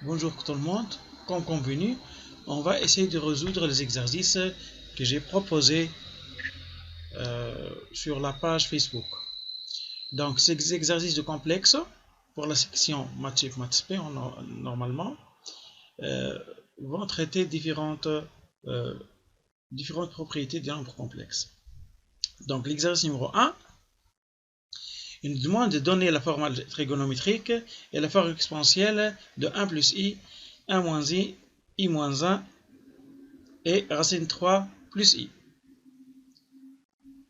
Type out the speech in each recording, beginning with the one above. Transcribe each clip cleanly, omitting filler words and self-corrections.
Bonjour tout le monde, comme convenu, on va essayer de résoudre les exercices que j'ai proposés sur la page Facebook. Donc ces exercices de complexe, pour la section Maths Maths P normalement, vont traiter différentes propriétés des nombres complexes. Donc l'exercice numéro 1, il nous demande de donner la formule trigonométrique et la forme exponentielle de 1 plus i, 1 moins i moins 1 et racine 3 plus i.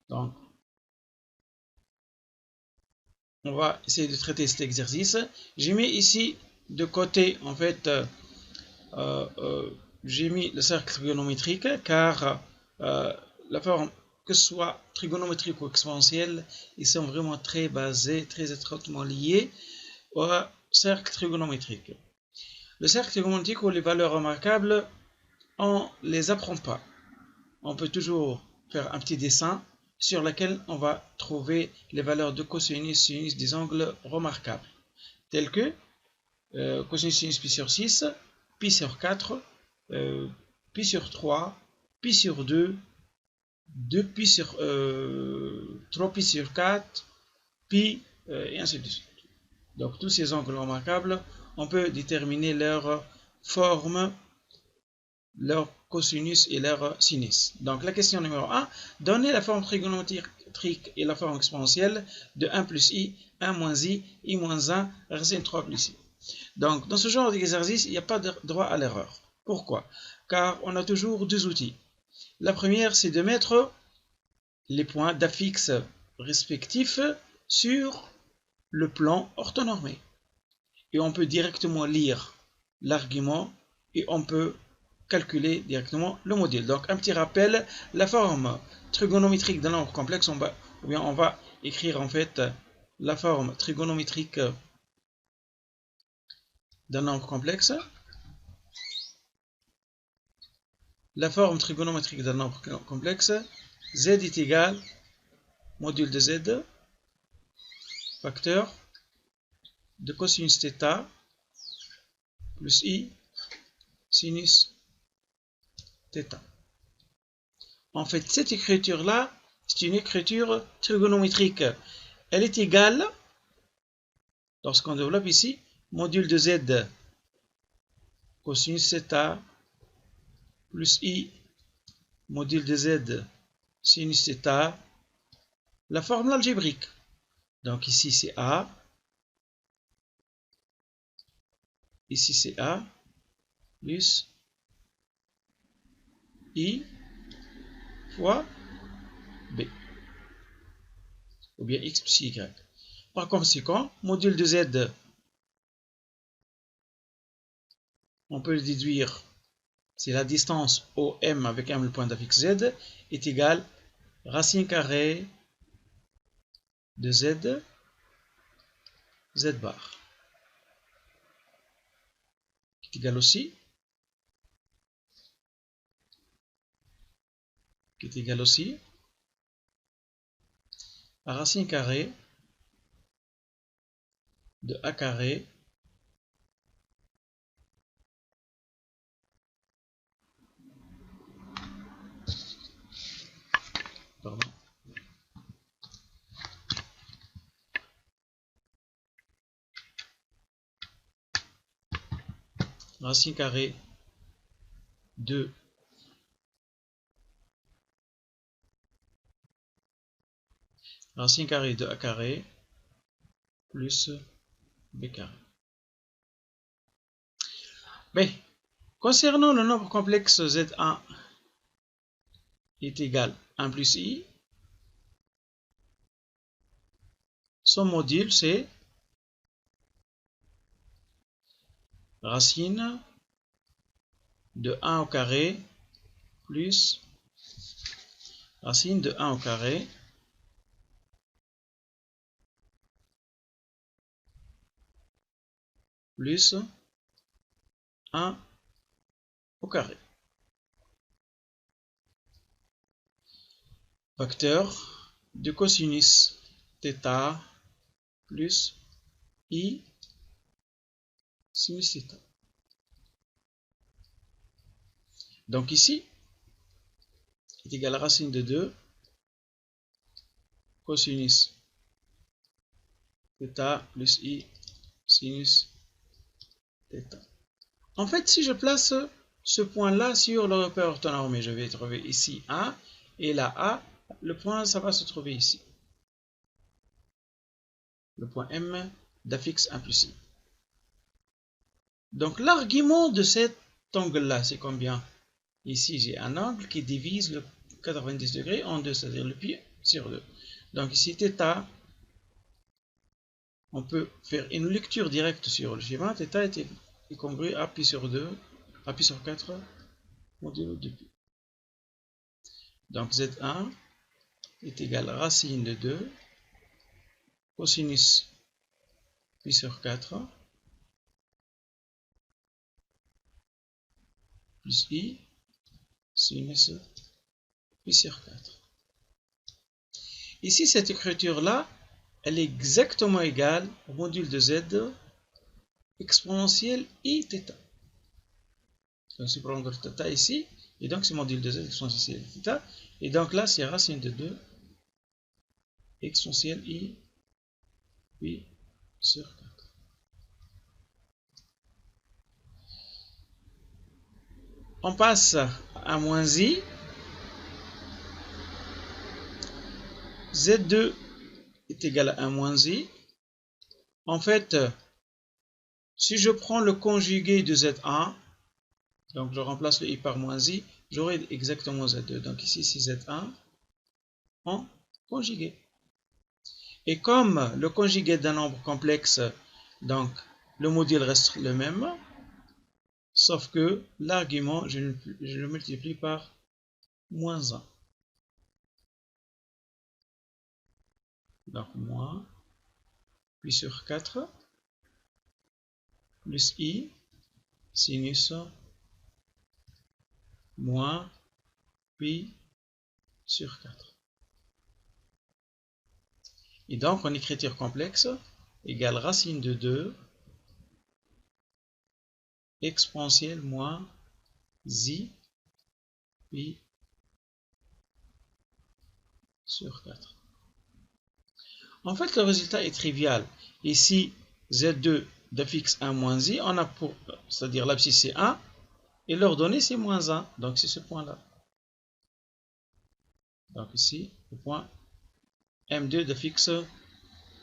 Donc, on va essayer de traiter cet exercice. J'ai mis ici de côté, en fait, j'ai mis le cercle trigonométrique car la forme, que ce soit trigonométrique ou exponentielle, ils sont vraiment très basés, très étroitement liés au cercle trigonométrique. Le cercle trigonométrique ou les valeurs remarquables, on ne les apprend pas. On peut toujours faire un petit dessin sur lequel on va trouver les valeurs de cosinus, sinus des angles remarquables, tels que cosinus sinus pi sur 6, pi sur 4, pi sur 3, pi sur 2, 2 pi sur 3 pi sur 4, pi, et ainsi de suite. Donc tous ces angles remarquables, on peut déterminer leur forme, leur cosinus et leur sinus. Donc la question numéro 1, donnez la forme trigonométrique et la forme exponentielle de 1 plus i, 1 moins i moins 1, racine 3 plus i. Donc dans ce genre d'exercice, il n'y a pas de droit à l'erreur. Pourquoi? Car on a toujours deux outils. La première, c'est de mettre les points d'affixe respectifs sur le plan orthonormé. Et on peut directement lire l'argument et on peut calculer directement le module. Donc un petit rappel, la forme trigonométrique d'un nombre complexe, on va écrire en fait la forme trigonométrique d'un nombre complexe. La forme trigonométrique d'un nombre complexe, z est égal module de z, facteur de cosinus θ plus i sinus θ. En fait, cette écriture-là, c'est une écriture trigonométrique. Elle est égale, lorsqu'on développe ici, module de z cosinus θ plus i module de z sinus θ, la formule algébrique. Donc ici c'est a, ici c'est a, plus i fois b, ou bien x plus y. Par conséquent, module de z, on peut le déduire, c'est la distance OM avec M le point d'affixe z, est égal racine carrée de z, z bar, qui est égal aussi, à racine carrée de a carré racine carrée de racine carrée de a carré plus b carré. Mais concernant le nombre complexe z1 est égal à 1 plus i, son module c'est racine de 1 au carré plus racine de 1 au carré plus 1 au carré. Facteur de cosinus θ plus i sinus θ. Donc ici, est égal à racine de 2 cosinus θ plus i sinus θ. En fait, si je place ce point-là sur le repère orthonormé, je vais trouver ici A, et là A, le point, ça va se trouver ici. Le point M d'affixe 1 plus i. Donc l'argument de cet angle-là, c'est combien? Ici, j'ai un angle qui divise le 90 degrés en deux, c'est-à-dire le pi sur 2. Donc ici, θ, on peut faire une lecture directe sur le schéma. θ est congru à pi sur 2, à pi sur 4, modulo de pi. Donc Z1 est égal à racine de 2 cosinus pi sur 4 plus i sinus pi sur 4. Ici, cette écriture-là, elle est exactement égale au module de z exponentielle i θ. Donc, si prendre θ ici, et donc c'est module de z exponentielle i θ, et donc là, c'est racine de 2 exponentielle i pi sur 4. On passe à moins i. Z2 est égal à 1 moins i. En fait, si je prends le conjugué de Z1, donc je remplace le i par moins i, j'aurai exactement Z2. Donc ici, c'est Z1 en conjugué. Et comme le conjugué d'un nombre complexe, donc le module reste le même, sauf que l'argument, je le multiplie par moins 1. Donc moins pi sur 4 plus i sinus moins pi sur 4. Et donc en écriture complexe, égale racine de 2 exponentielle moins i pi sur 4. En fait, le résultat est trivial. Ici, Z2 d'affixe 1 moins i, on a pour, c'est-à-dire l'abscisse c'est 1, et l'ordonnée c'est moins 1, donc c'est ce point-là. Donc ici, le point M2 d'affixe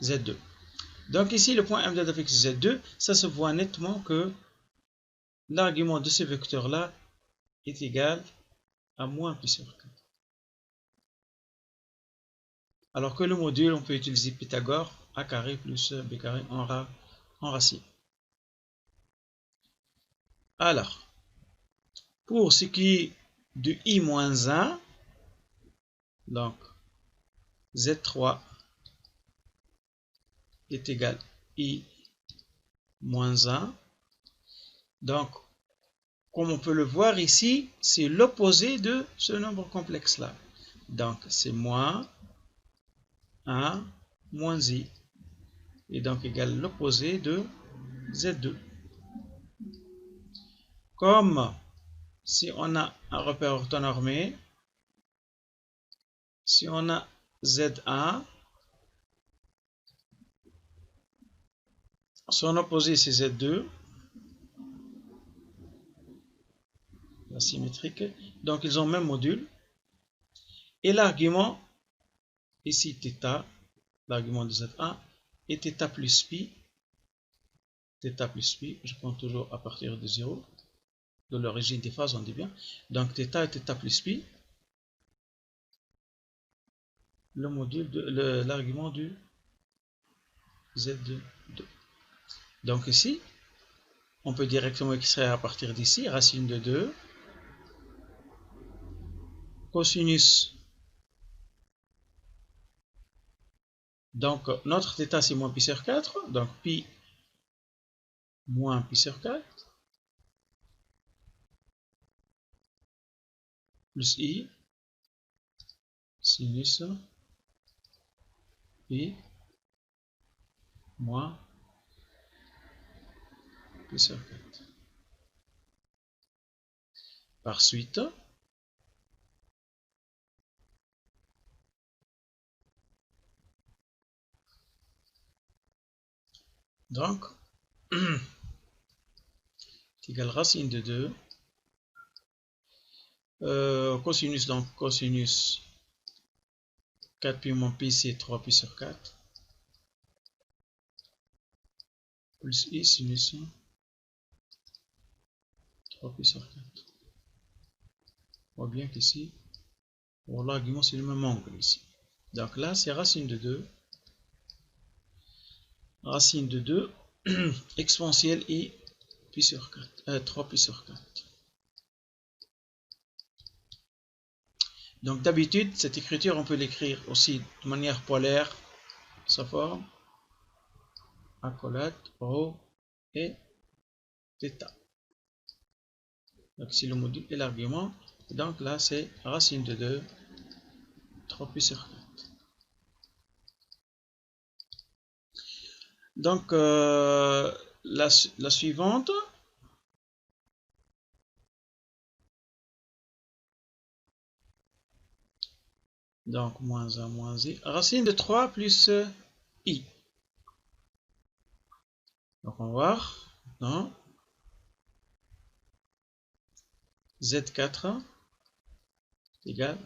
Z2. Donc ici, le point M2 d'affixe Z2, ça se voit nettement que l'argument de ce vecteur-là est égal à moins pi sur 4. Alors que le module, on peut utiliser Pythagore, a carré plus b carré en racine. Alors, pour ce qui est de i moins 1, donc Z3 est égal à i moins 1. Donc, comme on peut le voir ici, c'est l'opposé de ce nombre complexe-là. Donc, c'est moins 1 moins i. Et donc, égal l'opposé de Z2. Comme si on a un repère orthonormé, si on a Z1, son opposé c'est Z2, la symétrique, donc ils ont le même module, et l'argument, ici θ, l'argument de Z1, est θ plus pi, je prends toujours à partir de 0, de l'origine des phases, on dit bien, donc θ est θ plus pi, le module de l'argument du Z2. Donc ici, on peut directement extraire à partir d'ici, racine de 2, cosinus. Donc notre θ c'est moins pi sur 4, donc pi moins pi sur 4, plus i, sinus pi moins pi sur 4. par suite. Donc, est égal racine de 2. Cosinus, donc cosinus 4 pi moins pi, c'est 3 pi sur 4. Plus i sinus 3 pi sur 4. On voit bien qu'ici, pour l'argument, c'est le même angle ici. Donc là, c'est racine de 2. Racine de 2 exponentielle i pi sur 4. 3 pi sur 4. Donc d'habitude, cette écriture, on peut l'écrire aussi de manière polaire, sa forme, accolade, rho et θ. Donc si le module est l'argument, donc là c'est racine de 2, 3 pi sur 4. Donc la suivante, donc moins 1 moins i, racine de 3 plus i. Donc on va voir maintenant z4 égale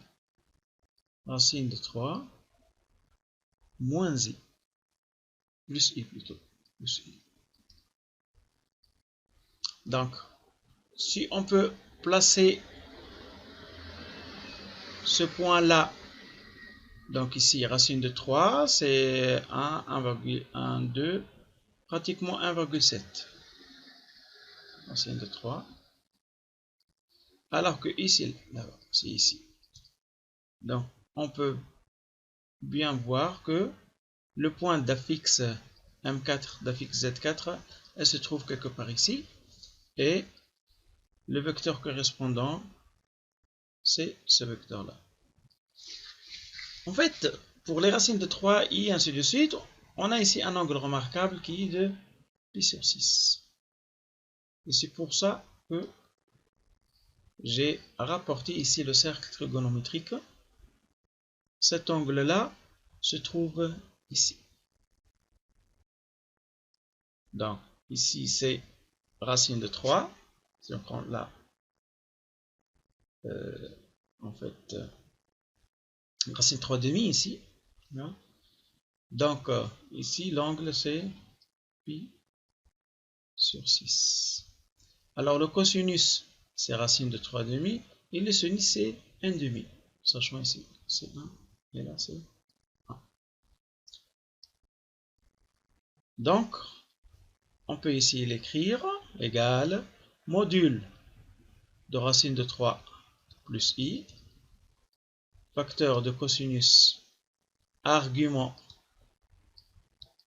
racine de 3 moins i, plus i plutôt, plus i. Donc si on peut placer ce point là, donc ici racine de 3 c'est 1, 1,1, 2, pratiquement 1,7 racine de 3, alors que ici là-bas c'est ici. Donc on peut bien voir que le point d'affixe M4 d'affixe Z4, elle se trouve quelque part ici, et le vecteur correspondant c'est ce vecteur là. En fait, pour les racines de 3, i, ainsi de suite, on a ici un angle remarquable qui est de pi sur 6. Et c'est pour ça que j'ai rapporté ici le cercle trigonométrique. Cet angle-là se trouve ici. Donc, ici, c'est racine de 3. Si on prend là, en fait, racine 3 demi ici. Donc, ici, l'angle, c'est pi sur 6. Alors, le cosinus, c'est racine de 3 demi. Et le sinus, c'est 1 demi. Sachant ici, c'est 1. Et là, c'est 1. Donc, on peut ici l'écrire égal module de racine de 3 plus i, facteur de cosinus, argument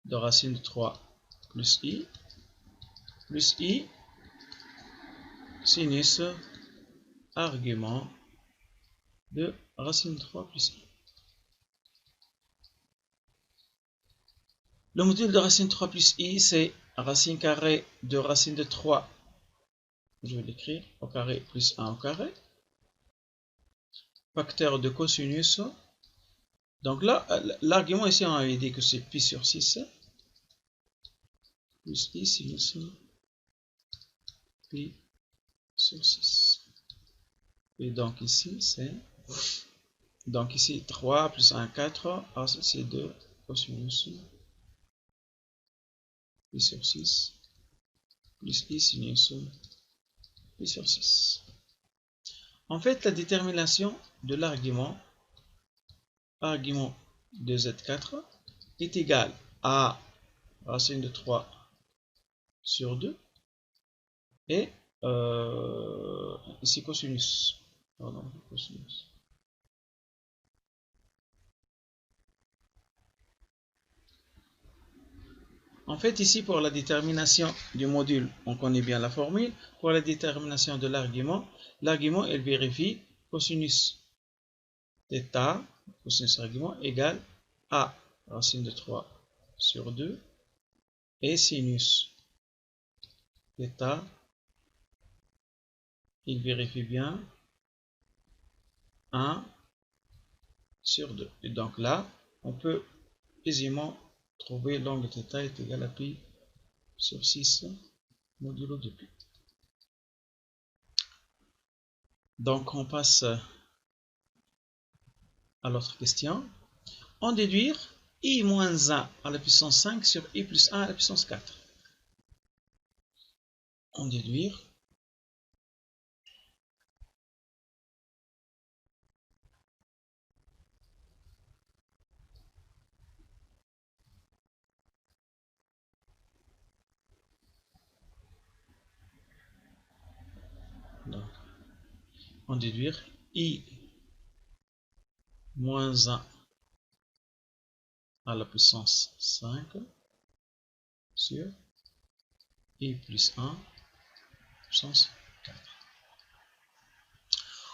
de racine de 3 plus i, sinus, argument de racine de 3 plus i. Le module de racine de 3 plus i, c'est racine carrée de racine de 3, je vais l'écrire, au carré plus 1 au carré, facteur de cosinus. Donc là, l'argument ici, on avait dit que c'est pi sur 6, plus i sinus pi sur 6. Et donc ici, c'est... Donc ici, 3 plus 1, 4, c'est 2 cosinus pi sur 6, plus i sinus pi sur 6. En fait, la détermination de l'argument, argument de Z4, est égale à racine de 3 sur 2 et ici cosinus. Pardon, cosinus. En fait, ici, pour la détermination du module, on connaît bien la formule. Pour la détermination de l'argument, l'argument, elle vérifie cosinus θ, cosinus argument, égale à racine de 3 sur 2 et sinus θ il vérifie bien 1 sur 2. Et donc là, on peut aisément trouver l'angle θ est égal à pi sur 6 modulo de pi. Donc on passe à l'autre question. En déduire i moins 1 à la puissance 5 sur i plus 1 à la puissance 4. En déduire i moins 1 à la puissance 5 sur i plus 1 puissance 4.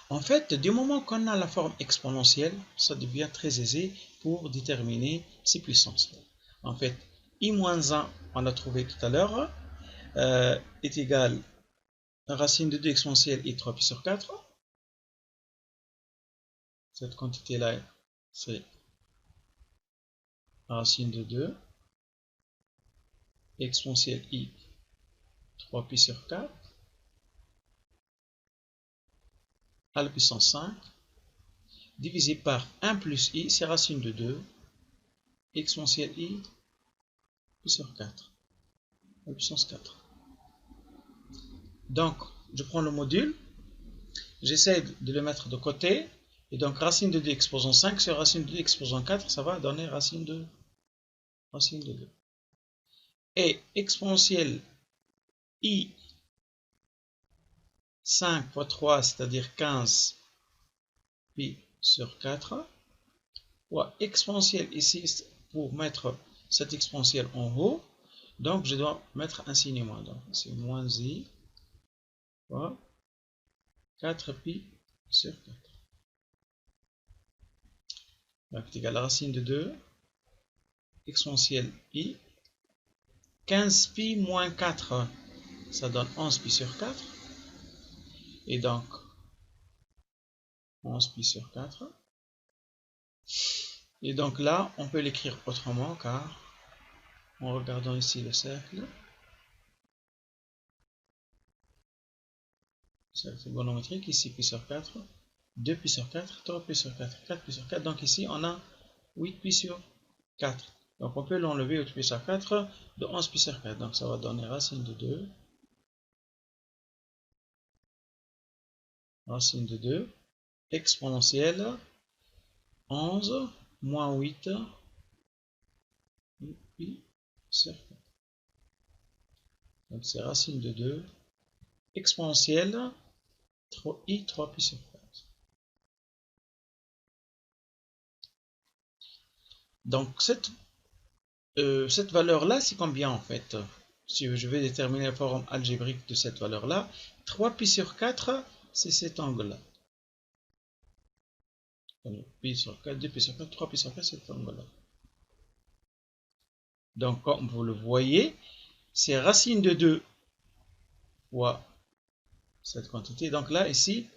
En fait, du moment qu'on a la forme exponentielle, ça devient très aisé pour déterminer ces puissances. En fait, i moins 1, on l'a trouvé tout à l'heure, est égal à racine de 2 exponentielle i 3 pi sur 4. Cette quantité-là, c'est racine de 2 exponentielle i 3 pi sur 4 à la puissance 5 divisé par 1 plus i, c'est racine de 2 exponentielle i pi sur 4 à la puissance 4. Donc, je prends le module, j'essaie de le mettre de côté, et donc racine de 2 exposant 5 sur racine de 2 exposant 4, ça va donner racine de 2. Et exponentielle i 5 fois 3, c'est-à-dire 15 pi sur 4, ou exponentielle ici, pour mettre cette exponentielle en haut, donc je dois mettre un signe moins, donc c'est moins i fois 4 pi sur 4. Donc c'est égal à racine de 2 exponentielle i 15 pi moins 4, ça donne 11 pi sur 4, et donc 11 pi sur 4, et donc là on peut l'écrire autrement, car en regardant ici le cercle trigonométrique, ici pi sur 4, 2 pi sur 4, 3 pi sur 4, 4 pi sur 4, donc ici on a 8 pi sur 4, donc on peut l'enlever 8 pi sur 4 de 11 pi sur 4, donc ça va donner racine de 2, racine de 2 exponentielle 11 moins 8 pi sur 4. Donc c'est racine de 2 exponentielle i 3 pi sur 4. Donc cette valeur-là, c'est combien en fait? Si je vais déterminer la forme algébrique de cette valeur-là, 3 pi sur 4, c'est cet angle-là. Pi sur 4, 2 pi sur 4, 3 pi sur 4, c'est cet angle-là. Donc, comme vous le voyez, c'est racine de 2 fois cette quantité. Donc là, ici,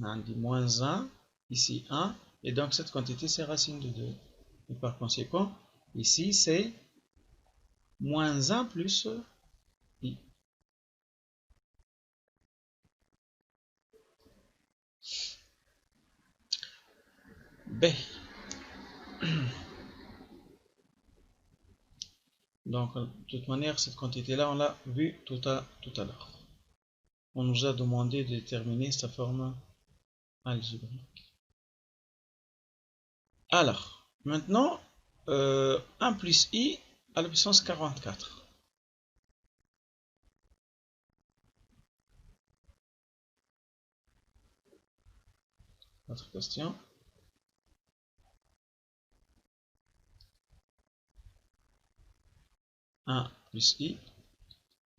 on dit moins 1, ici 1, et donc cette quantité, c'est racine de 2. Et par conséquent, ici, c'est moins 1 plus i. B. Donc, de toute manière, cette quantité-là, on l'a vu tout à l'heure. On nous a demandé de déterminer sa forme algébrique. Alors, maintenant, 1 plus i à la puissance 44. Autre question. Plus i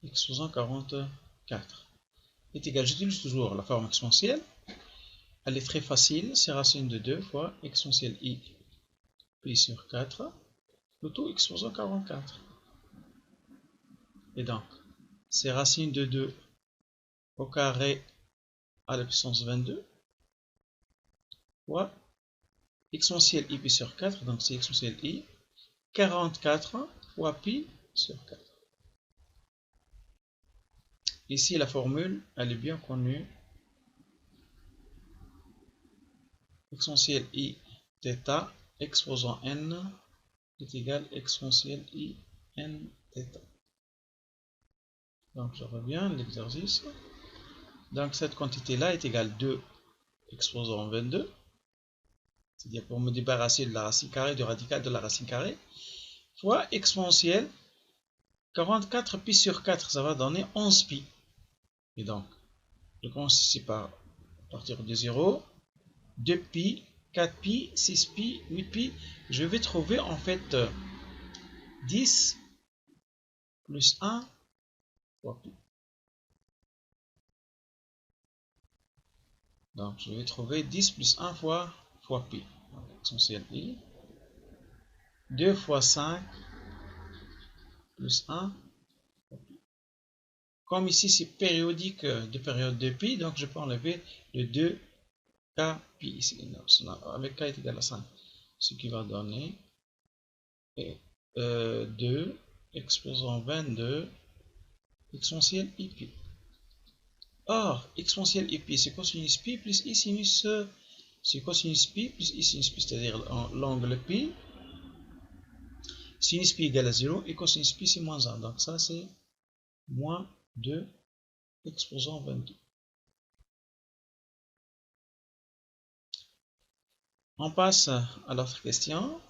exposant 44 est égal, j'utilise toujours la forme exponentielle, elle est très facile, c'est racine de 2 fois exponentielle i pi sur 4, le tout exposant 44. Et donc, c'est racine de 2 au carré à la puissance 22 fois exponentielle i pi sur 4, donc c'est exponentielle i, 44 fois pi sur 4. Ici, la formule, elle est bien connue. Exponentielle i θ exposant n est égal à exponentielle i n θ. Donc, je reviens à l'exercice. Donc, cette quantité-là est égale à 2 exposant 22. C'est-à-dire pour me débarrasser de la racine carrée, du radical de la racine carrée, fois exponentielle 44 pi sur 4, ça va donner 11 pi. Et donc, je commence ici par partir de 0, 2 pi, 4 pi, 6 pi, 8 pi. Je vais trouver en fait 10 plus 1 fois pi. Donc, je vais trouver 10 plus 1 fois pi. Exponentielle i. 2 fois 5 plus 1 fois pi. Comme ici, c'est périodique de période de pi, donc je peux enlever le 2 k pi ici. Avec k est égal à 5. Ce qui va donner 2 exposant 22 exponentielle i pi. Or, exponentielle i pi, c'est cosinus pi plus i sinus, c'est cosinus pi plus i sinus pi, c'est-à-dire l'angle pi. Sinus pi égale à 0 et cosinus pi c'est moins 1. Donc ça c'est moins 2 exposant 22. On passe à l'autre question.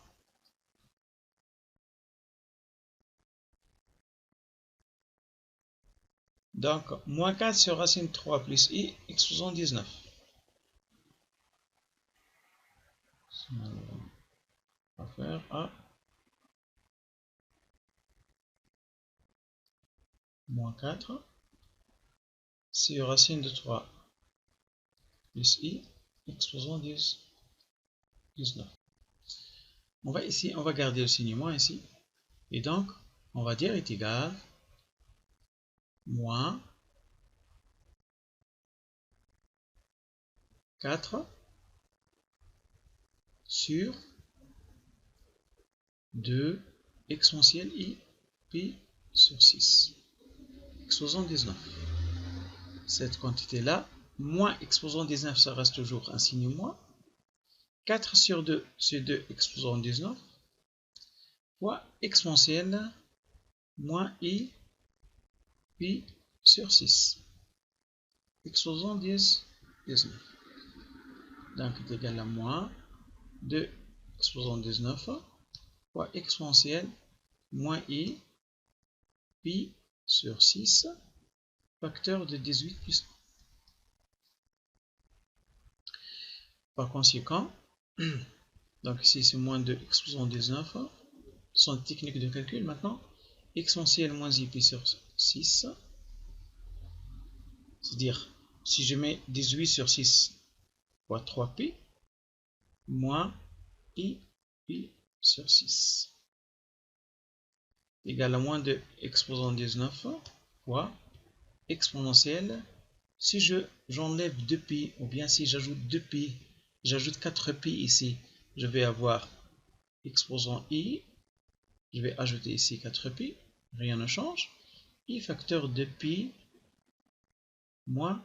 Donc, moins 4 sur racine 3 plus i exposant 19. On va faire A moins 4 sur racine de 3 plus i exposant 19. On va garder le signe moins ici. Et donc, on va dire est égal moins 4 sur 2 exponentielle i pi sur 6 exposant 19. Cette quantité-là, moins exposant 19, ça reste toujours un signe moins. 4 sur 2, c'est 2 exposant 19, fois exponentielle moins i pi sur 6 exposant 19. Donc, c'est égal à moins 2 exposant 19 fois exponentielle moins i pi sur 6 facteur de 18 plus 1. Par conséquent, donc ici c'est moins 2 exposant 19, sont techniques de calcul maintenant, exponentielle moins i pi sur 6, c'est-à-dire si je mets 18 sur 6 fois 3pi, moins i pi sur 6, égale à moins 2 exposant 19 fois exponentielle, si j'enlève 2pi, ou bien si j'ajoute 2pi, j'ajoute 4pi ici, je vais avoir exposant i, je vais ajouter ici 4pi, rien ne change, i facteur de pi moins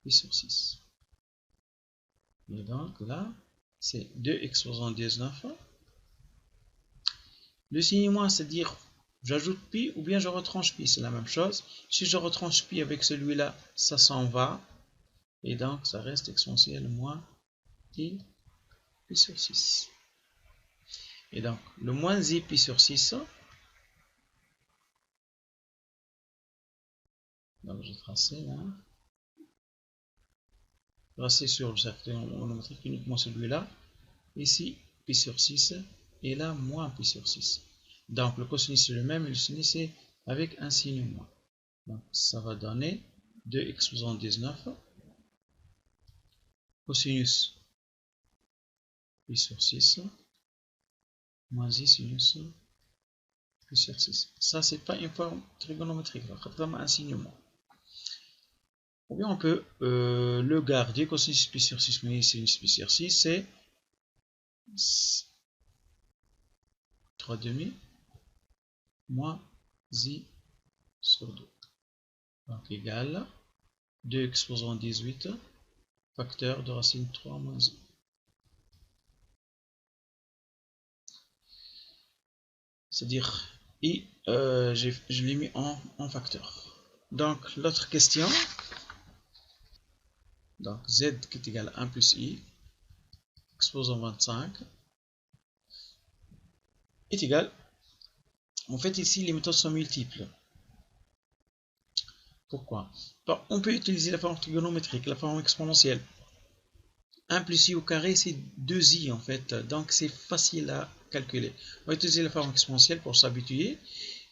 pi sur 6. Et donc là, c'est 2 exposant 19. Le signe moins, c'est-à-dire j'ajoute pi ou bien je retranche pi, c'est la même chose. Si je retranche pi avec celui-là, ça s'en va. Et donc, ça reste exponentielle moins i pi sur 6. Et donc, le moins i pi sur 6, donc j'ai tracé là, tracé sur le cercle monométrique uniquement celui-là, ici pi sur 6, et là moins pi sur 6. Donc le cosinus c'est le même, et le sinus c'est avec un signe moins. Donc ça va donner 2 exposant 19, cosinus pi sur 6, moins i sinus pi sur 6. Ça c'est pas une forme trigonométrique, c'est vraiment un signe moins. Ou bien on peut le garder comme 6 pi sur 6, mais ici 6 pi sur 6, c'est 3 demi moins i sur 2. Donc égal 2 exposant 18, facteur de racine 3 moins i. C'est-à-dire i, je l'ai mis en facteur. Donc l'autre question, donc z qui est égal à 1 plus i, exposant 25, est égal. En fait ici les méthodes sont multiples. Pourquoi? On peut utiliser la forme trigonométrique, la forme exponentielle. 1 plus i au carré, c'est 2i en fait, donc c'est facile à calculer. On va utiliser la forme exponentielle pour s'habituer.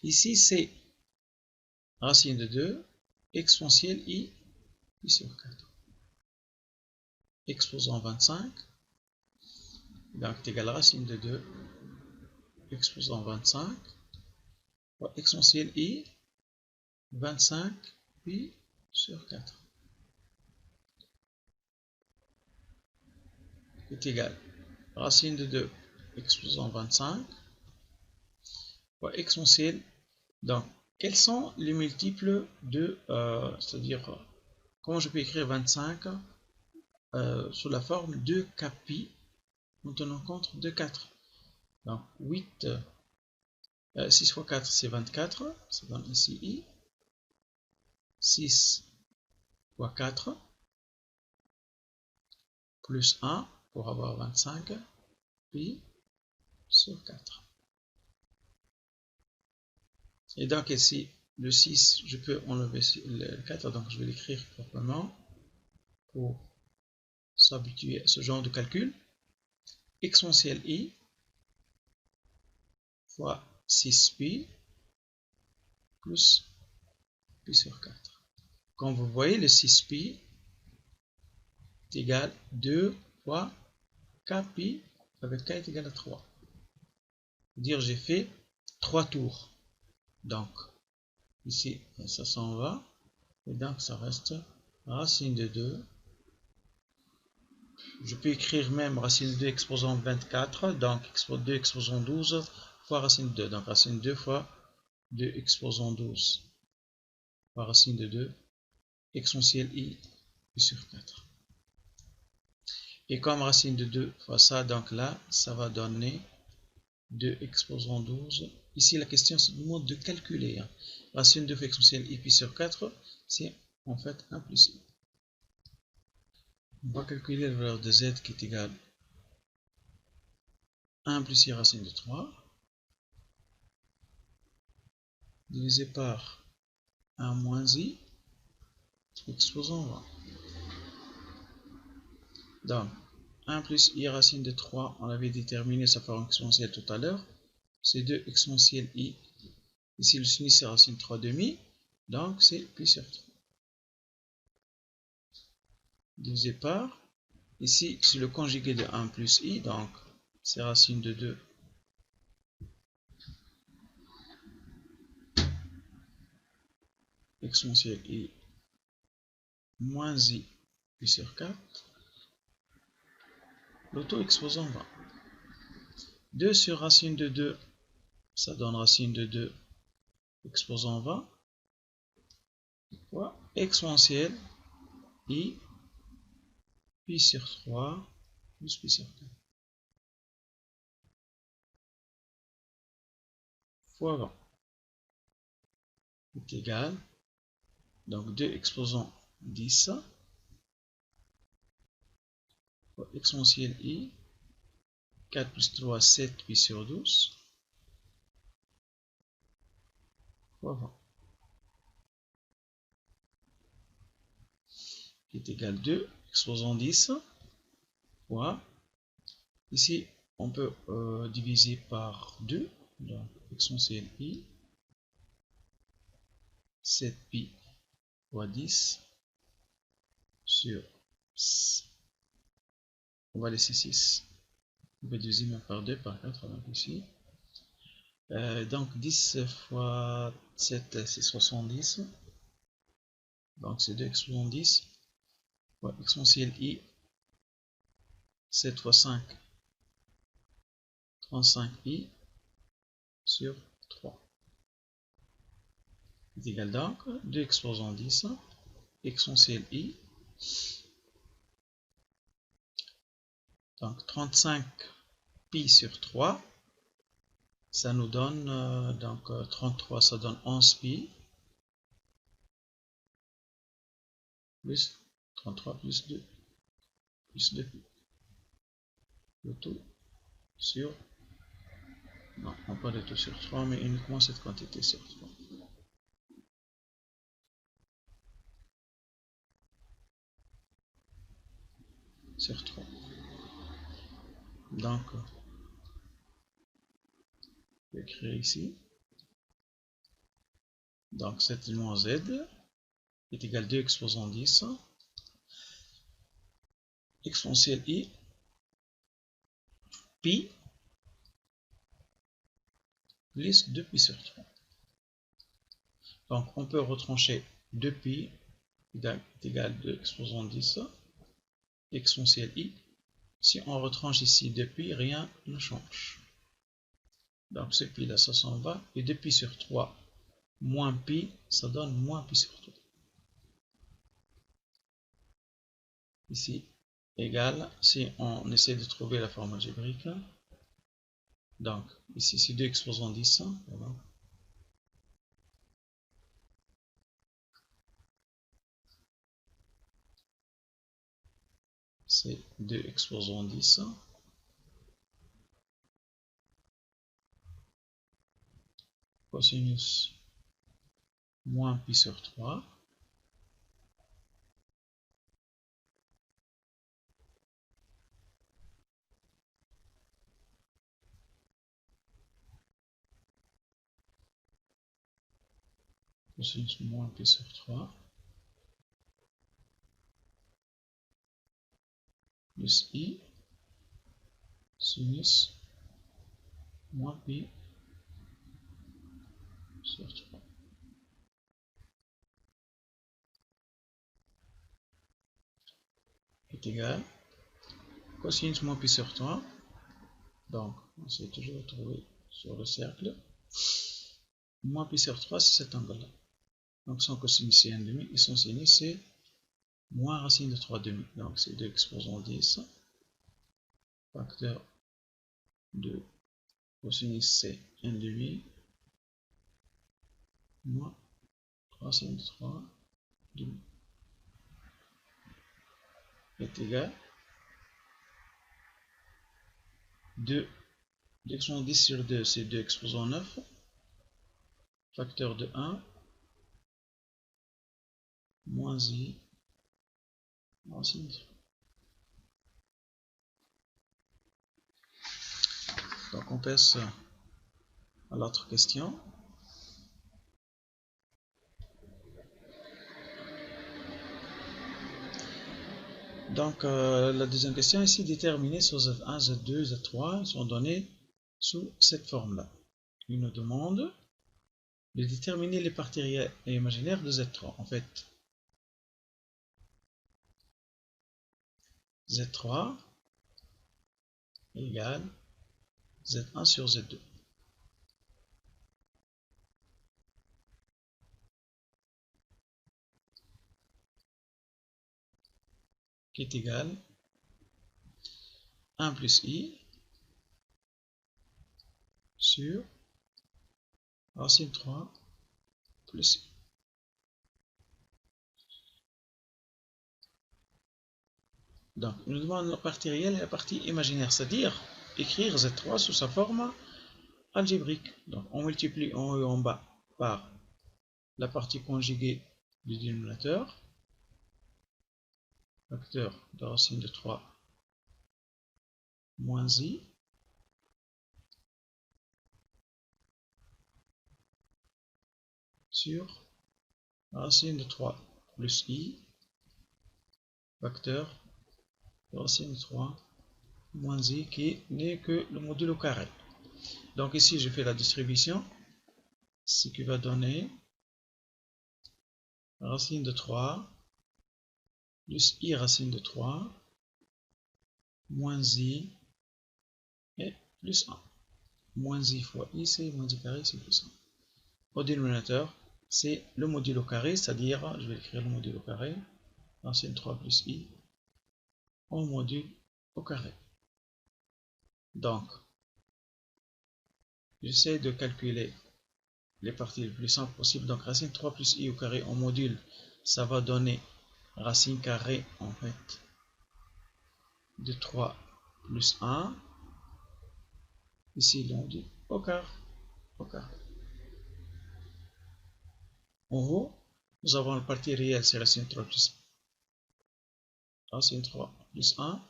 Ici, c'est racine de 2, exponentielle i sur 4. Exposant 25, donc c'est égal à racine de 2, exposant 25, exponentielle i, 25 pi sur 4. Est égal à racine de 2, exposant 25, exponentielle. Donc, quels sont les multiples de, c'est-à-dire, comment je peux écrire 25 sous la forme de kpi en tenant compte de 4. Donc 8, 6 fois 4 c'est 24, ça donne ici i. 6 fois 4 plus 1 pour avoir 25 pi sur 4. Et donc ici, le 6, je peux enlever le 4, donc je vais l'écrire proprement pour s'habituer à ce genre de calcul. Exponentielle i fois 6 pi plus pi sur 4. Comme vous voyez, le 6 pi est égal à 2 fois kpi avec k est égal à 3. Dire j'ai fait 3 tours. Donc, ici, ça s'en va. Et donc, ça reste racine de 2. Je peux écrire même racine de 2 exposant 24. Donc, 2 exposant 12 fois racine de 2. Donc, racine de 2 fois 2 exposant 12 fois racine de 2 exponentielle i sur 4. Et comme racine de 2 fois ça, donc là, ça va donner 2 exposant 12. Ici, la question se demande de calculer. Racine de 2 fois exponentielle i pi sur 4, c'est en fait 1 plus i. On va calculer la valeur de z qui est égale à 1 plus i racine de 3 divisé par 1 moins i exposant 20. Donc, 1 plus i racine de 3, on avait déterminé sa forme exponentielle tout à l'heure. C'est 2 exponentielle i. Ici, le sinus c'est racine 3 demi. Donc, c'est pi sur 3. Divisé par, ici, c'est le conjugué de 1 plus i. Donc, c'est racine de 2 exponentielle i moins i pi sur 4. L'auto-exposant 20. 2 sur racine de 2, ça donne racine de 2 exposant 20 fois exponentielle i pi sur 3 plus pi sur 4 fois 20 est égal, donc 2 exposant 10 fois exponentielle i 4 plus 3 7 pi sur 12 fois 20 qui est égal 2 exposant 10 fois, ici on peut diviser par 2, donc exponentielle i 7 pi fois 10 sur, on va laisser 6, on va diviser même par 2 par 4, donc ici. Donc 10 fois 7 c'est 70, Donc c'est 2 exposant 10. Ouais, exponentielle i, 7 fois 5, 35i sur 3 est égal donc 2 exposant 10, exponentielle i, donc 35 pi sur 3, ça nous donne, donc 33, ça donne 11 pi, plus 33 plus 2 pi. Le tout sur, non, pas le tout sur 3, mais uniquement cette quantité sur 3. Sur 3. Donc, je vais écrire ici. Donc, 7 moins z est égal à 2 exposant 10 exponentielle i pi plus 2 pi sur 3. Donc, on peut retrancher 2 pi est égal à 2 exposant 10 exponentielle i. Si on retranche ici 2 pi, rien ne change. Donc, ce pi là, ça s'en va. Et 2 pi sur 3 moins pi, ça donne moins pi sur 3. Ici, égal, si on essaie de trouver la forme algébrique, donc ici c'est 2 exposant 10, voilà. C'est 2 exposant 10, cosinus moins pi sur 3, cosinus moins pi sur 3, plus i, sinus moins pi sur 3. Est égal, cosinus moins pi sur 3, donc on essaie toujours de trouver sur le cercle, moins pi sur 3 c'est cet angle-là. Donc son cosinus c'est 1,5 et son sinus c'est moins racine de 3 demi. Donc c'est 2 exposant 10, facteur de cosinus c'est 1,5 moins racine de 3 demi est égal 2 exposant 10 sur 2 c'est 2 exposant 9, facteur de 1 moins i racine de 3. Donc on passe à l'autre question. Donc la deuxième question ici, déterminer sur Z1, Z2, Z3 sont donnés sous cette forme-là. Il nous demande de déterminer les parties réelles et imaginaires de Z3. En fait, Z3 égale Z1 sur Z2. Qui est égal 1 plus i sur racine 3 plus i. Donc, il nous demande la partie réelle et la partie imaginaire, c'est-à-dire écrire Z3 sous sa forme algébrique. Donc, on multiplie en haut et en bas par la partie conjuguée du dénominateur, facteur de racine de 3 moins i, sur racine de 3 plus i, facteur de racine de 3 moins i, qui n'est que le modulo carré. Donc ici, je fais la distribution, ce qui va donner racine de 3 plus i racine de 3 moins i et plus 1. Moins i fois i, c'est moins i carré, c'est plus 1. Au dénominateur, c'est le module au carré, c'est-à-dire, je vais écrire le module au carré, racine 3 plus i, en module au carré. Donc, j'essaie de calculer les parties les plus simples possibles. Donc, racine 3 plus i au carré en module, ça va donner racine carrée, en fait, de 3 plus 1. Ici, le module au carré. En haut, nous avons la partie réelle, c'est racine 3 plus 1.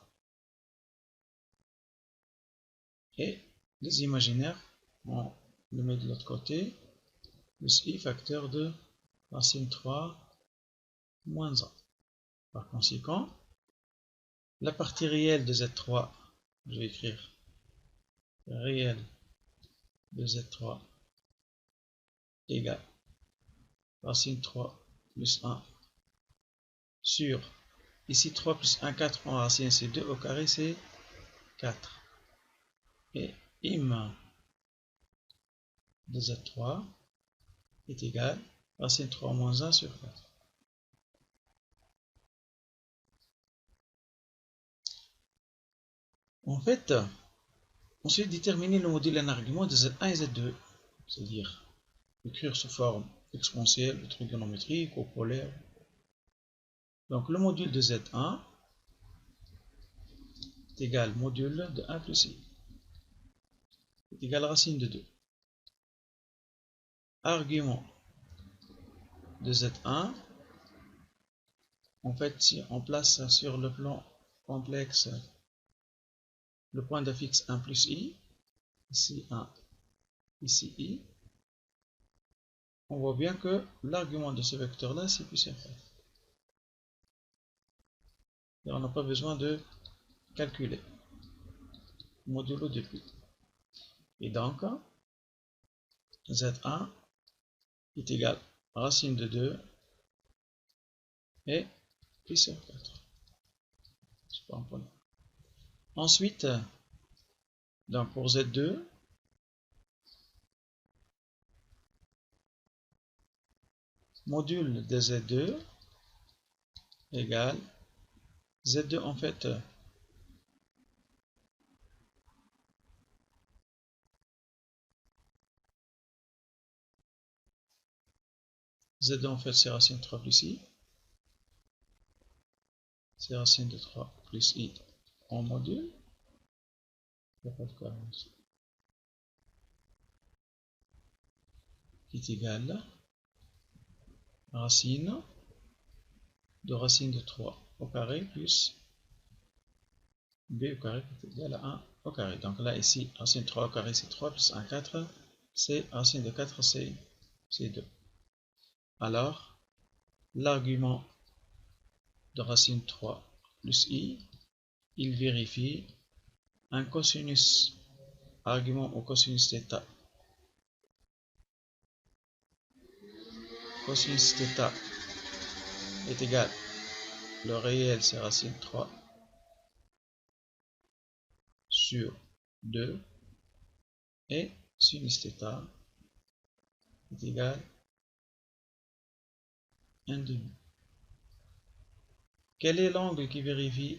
Et les imaginaires, on le met de l'autre côté, plus i facteur de racine 3 moins 1. Par conséquent, la partie réelle de Z3, je vais écrire réelle de Z3 égale racine 3 plus 1 sur, ici 3 plus 1, 4 en racine, c'est 2 au carré, c'est 4. Et im de Z3 est égal à racine 3 moins 1 sur 4. En fait, ensuite déterminer le module en argument de Z1 et Z2, c'est-à-dire écrire sous forme exponentielle, trigonométrique ou polaire. Donc le module de Z1 est égal module de 1 plus i est égal à racine de 2. Argument de Z1, en fait, si on place sur le plan complexe le point d'affixe 1 plus i, ici 1, ici i, on voit bien que l'argument de ce vecteur-là, c'est pi sur 4. Et on n'a pas besoin de calculer modulo de pi. Et donc, Z1 est égal à racine de 2 et pi sur 4. Ensuite, donc pour Z2, module de Z2 égale Z2 en fait Z2 en fait c'est racine 3 plus i, c'est racine de 3 plus i en module, il n'y a pas de cohérence, qui est égal à racine de 3 au carré plus b au carré qui est égal à 1 au carré. Donc là ici racine de 3 au carré c'est 3 plus 1 4, c'est racine de 4 c'est 2. Alors l'argument de racine 3 plus i, il vérifie un cosinus, argument au cosinus θ. Cosinus θ est égal, le réel c'est racine 3 sur 2 et sinus θ est égal à 1,5. Quel est l'angle qui vérifie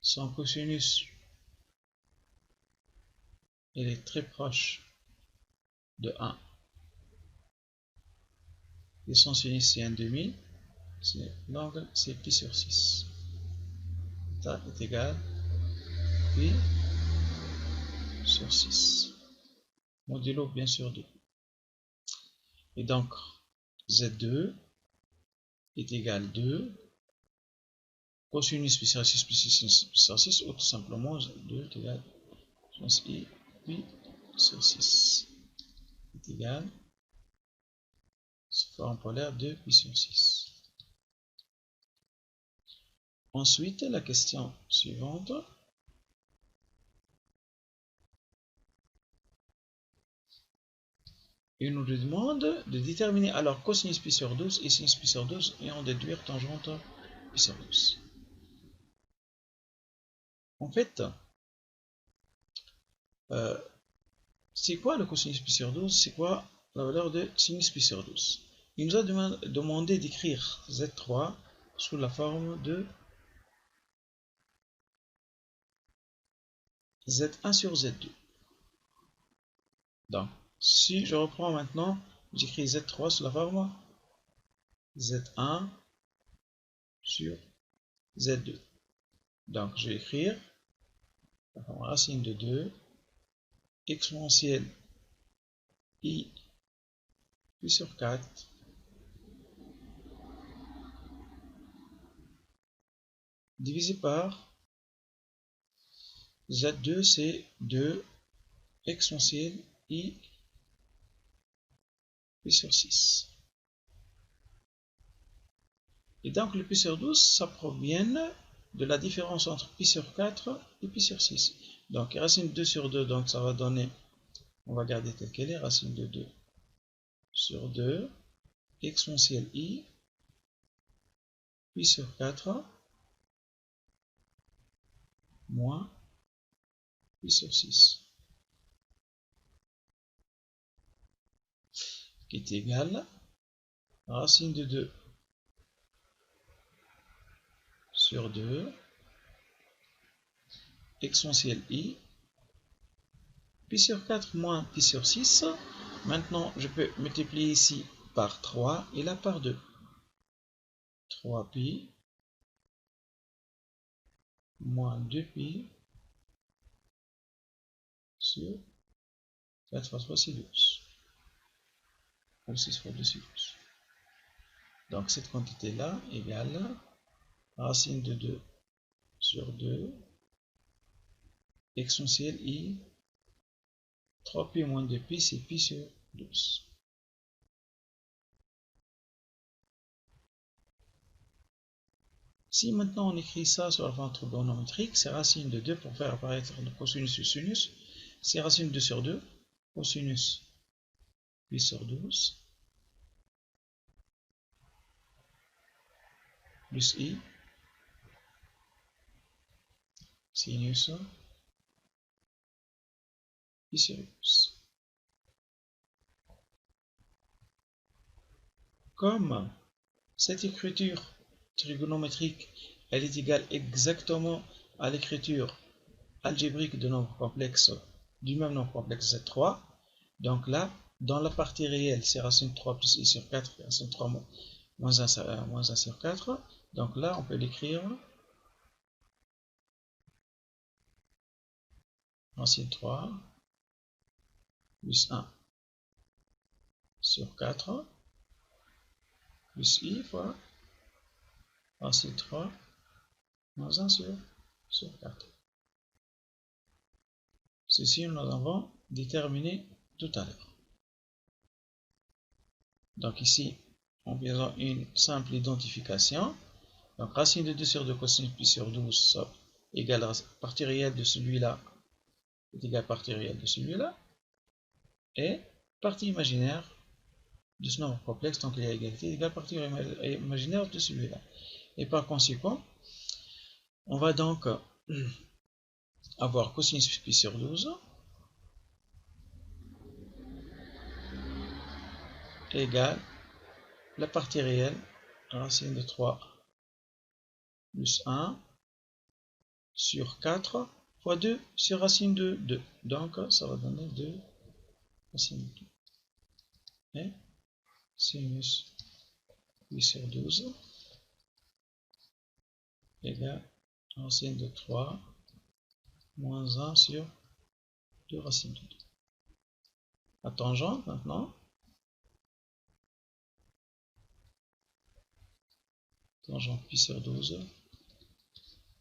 son cosinus? Il est très proche de 1. Et son sinus c'est 1,5. L'angle c'est pi sur 6. θ est égal à pi sur 6. Modulo bien sûr 2. Et donc Z2 est égal à 2. Cosinus pi sur 6 plus sinus pi sur 6, ou tout simplement 2 est égal à i pi sur 6 est égal sous forme polaire 2 pi sur 6. Ensuite, la question suivante. il nous demande de déterminer alors cosinus pi sur 12 et sinus pi sur 12 et en déduire tangente pi sur 12. En fait, c'est quoi le cosinus pi sur 12? C'est quoi la valeur de sinus pi sur 12? Il nous a demandé d'écrire Z3 sous la forme de Z1 sur Z2. Donc, si je reprends maintenant, j'écris Z3 sous la forme Z1 sur Z2. Donc, je vais écrire la forme racine de 2 exponentielle I pi sur 4 divisé par Z2, c'est 2 exponentielle I pi sur 6. Et donc le pi sur 12, ça provient de la différence entre pi sur 4 et pi sur 6. Donc racine de 2 sur 2, donc ça va donner, on va garder telle qu'elle est, racine de 2 sur 2 exponentielle I pi sur 4 moins pi sur 6. Qui est égal à racine de 2 sur 2 exponentielle I pi sur 4 moins pi sur 6. Maintenant, je peux multiplier ici par 3 et là par 2. 3pi moins 2pi sur 4 fois 3, c'est 12. Ou 6 fois 2, c'est 12. Donc cette quantité-là égale racine de 2 sur 2 exponentielle I 3pi moins 2pi, c'est pi sur 12. Si maintenant on écrit ça sur la forme trigonométrique, c'est racine de 2 pour faire apparaître le cosinus sur sinus. C'est racine de 2 sur 2, cosinus pi sur 12, plus I, sinus pi sur 12. Comme cette écriture trigonométrique, elle est égale exactement à l'écriture algébrique de nombre complexe du même nombre complexe Z3. Donc là, dans la partie réelle, c'est racine 3 plus I sur 4, racine 3 moins 1 sur 4. Donc là, on peut l'écrire racine 3 plus 1 sur 4 plus I fois racine 3 moins 1 sur 4. Ceci, nous avons déterminé tout à l'heure. Donc ici, en faisant une simple identification, donc racine de 2 sur 2 cosinus pi sur 12 égale à partie réelle de celui-là est égale à partie réelle de celui-là, et partie imaginaire de ce nombre complexe, donc il y a égalité, égale à partie imaginaire de celui-là. Et par conséquent, on va donc avoir cosinus pi sur 12 égale la partie réelle, racine de 3 plus 1 sur 4 fois 2 sur racine de 2. Donc ça va donner 2 racine de 2. Et sinus pi sur 12 égale racine de 3 moins 1 sur 2 racine de 2. La tangente maintenant. Tangente pi sur 12.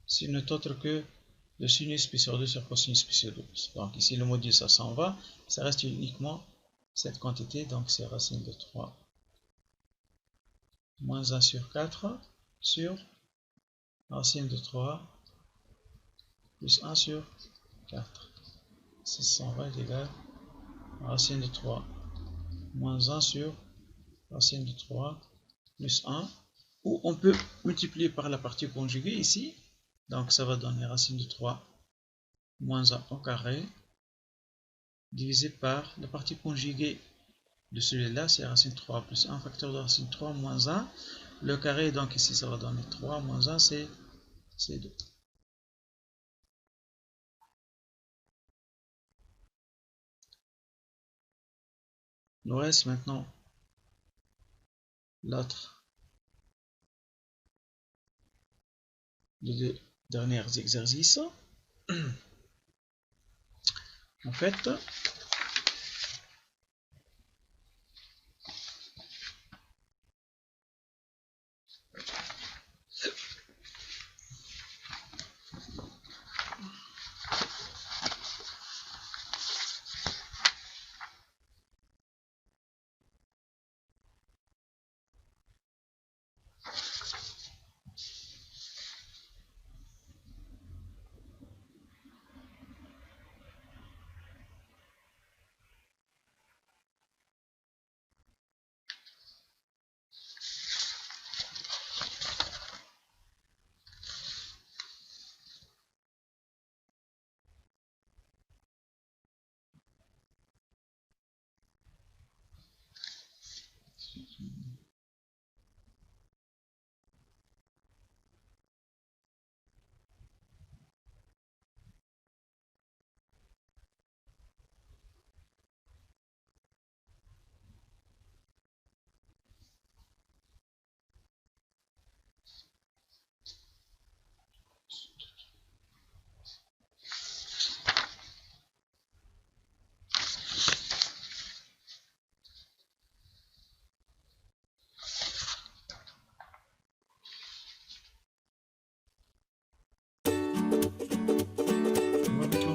C'est n'est autre que le sinus pi sur 2 sur cosinus pi sur 12. Donc ici le module ça s'en va. Ça reste uniquement cette quantité. Donc c'est racine de 3 moins 1 sur 4 sur racine de 3 plus 1 sur 4. 620 est égal à racine de 3 moins 1 sur racine de 3 plus 1. Ou on peut multiplier par la partie conjuguée ici. Donc ça va donner racine de 3 moins 1 au carré divisé par la partie conjuguée de celui-là, c'est racine 3 plus 1 facteur de racine 3 moins 1. Le carré, donc ici, ça va donner 3 moins 1, c'est 2. Il nous reste maintenant l'autre, les deux derniers exercices. En fait,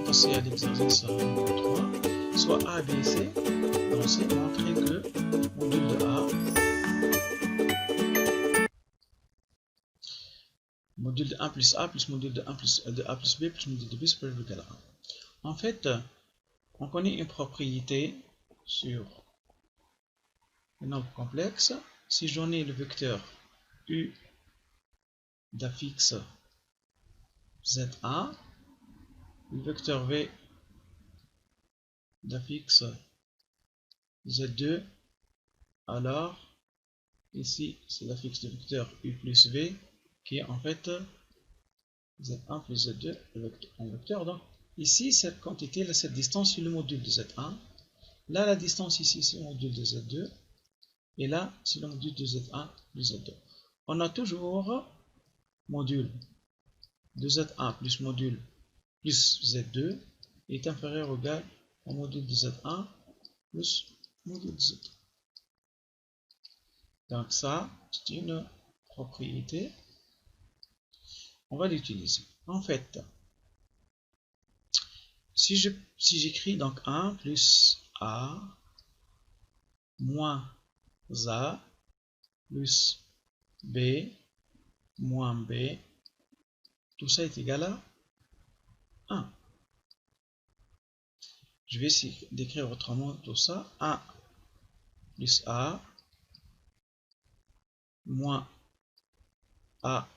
passer à l'exercice numéro 3, soit A, B, C, donc c'est montrer que module de A, module de 1 plus A plus module de 1 plus de A plus B plus module de B supérieur ou égal à 1. En fait, on connaît une propriété sur le nombre complexe. Si j'en ai le vecteur U d'affixe ZA, le vecteur V d'affixe Z2, alors ici c'est l'affixe du vecteur U plus V qui est en fait Z1 plus Z2 en vecteur. Donc ici cette quantité, là, cette distance c'est le module de Z1. Là la distance ici c'est le module de Z2. Et là c'est le module de Z1 plus Z2. On a toujours module de Z1 plus module plus Z2 est inférieur ou égal au module de Z1 plus module de Z2. Donc ça, c'est une propriété. On va l'utiliser. En fait, si j'écris donc 1 plus A moins A plus B moins B, tout ça est égal à 1. Je vais essayer d'écrire autrement tout ça. 1 plus A moins A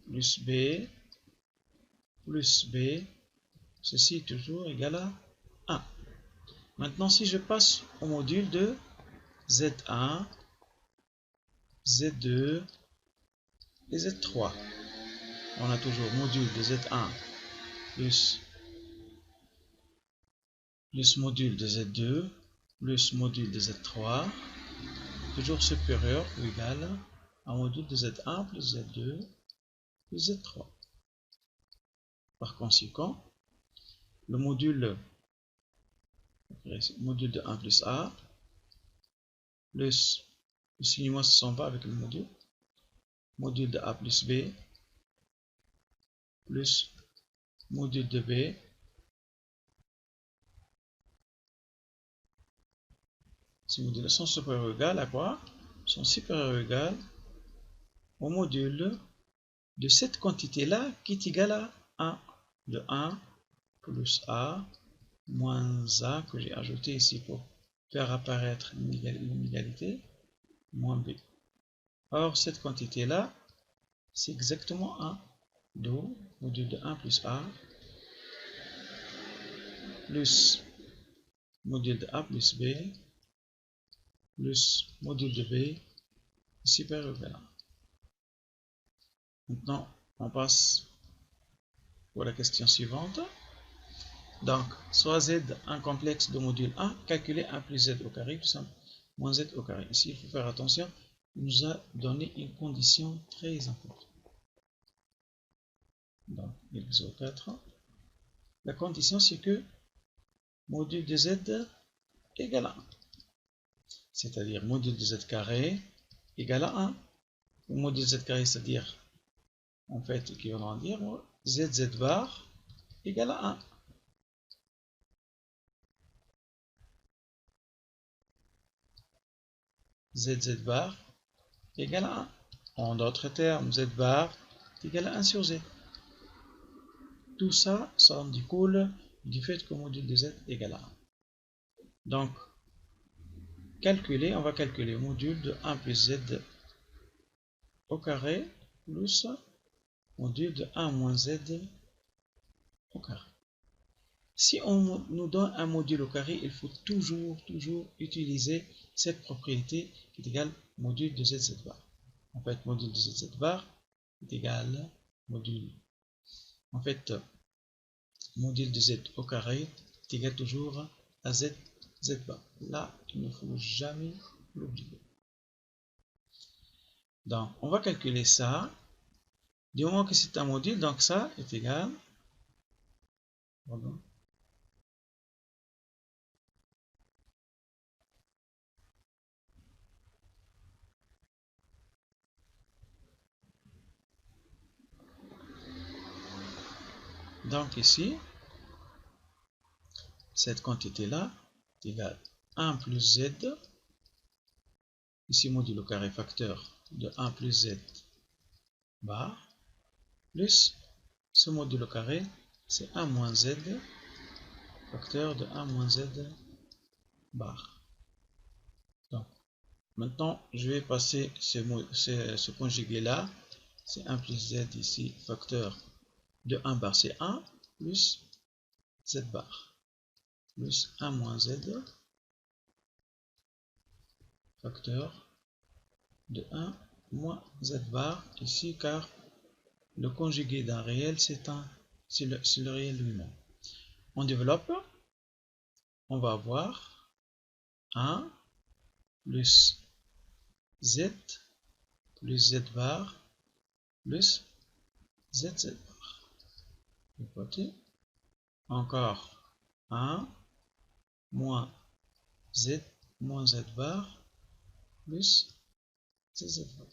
plus B plus B, ceci est toujours égal à 1. Maintenant, si je passe au module de Z1, Z2 et Z3, on a toujours module de Z1 plus module de Z2 plus module de Z3, toujours supérieur ou égal à module de Z1 plus Z2 plus Z3. Par conséquent, le module de 1 plus A plus le signe moins s'en va avec le module de A plus B plus module de B ces modules sont supérieurs ou égal à quoi? Sont supérieurs ou égal au module de cette quantité-là qui est égale à 1. De 1 plus A moins A que j'ai ajouté ici pour faire apparaître l'inégalité moins B. Or, cette quantité-là, c'est exactement A. Donc, module de 1 plus A plus module de A plus B plus module de B est supérieur à 1. Maintenant, on passe pour la question suivante. Donc, soit Z un complexe de module 1, calculer 1 plus Z au carré plus 1 moins Z au carré. Ici, il faut faire attention, il nous a donné une condition très importante. Donc, exo 4. La condition, c'est que module de Z égale à 1. C'est-à-dire module de Z carré égale à 1. Le module de Z carré, c'est-à-dire, en fait, équivalent à dire ZZ bar égale à 1. ZZ bar égale à 1. En d'autres termes, Z bar est égal à 1 sur Z. Tout ça, ça en découle du fait que module de Z égale à 1. Donc, on va calculer module de 1 plus Z au carré plus module de 1 moins Z au carré. Si on nous donne un module au carré, il faut toujours utiliser cette propriété qui est égale module de ZZ bar. En fait, module de ZZ bar est égal module. En fait, module de Z au carré est égal toujours à Z bar. Là, il ne faut jamais l'oublier. Donc, on va calculer ça. Du moment que c'est un module, donc ça est égal. Pardon. Donc ici, cette quantité-là est égale à 1 plus Z, ici module au carré facteur de 1 plus Z bar, plus ce module au carré, c'est 1 moins Z, facteur de 1 moins Z bar. Donc, maintenant, je vais passer ce conjugué-là, c'est 1 plus Z ici, facteur de 1 bar, c'est 1, plus Z bar, plus 1 moins Z, facteur de 1 moins Z bar, ici, car le conjugué d'un réel, c'est le réel lui-même. On développe, on va avoir 1 plus Z plus Z bar plus ZZ bar. Du côté, encore 1 moins Z moins Z bar plus ZZ bar.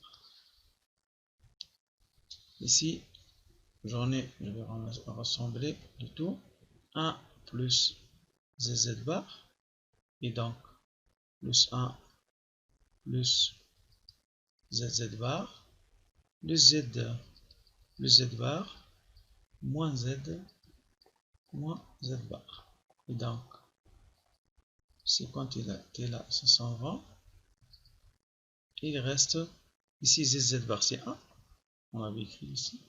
Ici, je vais rassembler le tout. 1 plus ZZ bar et donc plus 1 plus ZZ bar, plus Z bar, moins Z bar. Et donc, ces quantités-là, ça s'en va. Il reste, ici ZZ bar c'est 1. On l'avait écrit ici.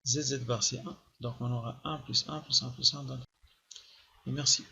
ZZ bar c'est 1. Donc, on aura 1 plus 1 plus 1 plus 1. Donc, et merci.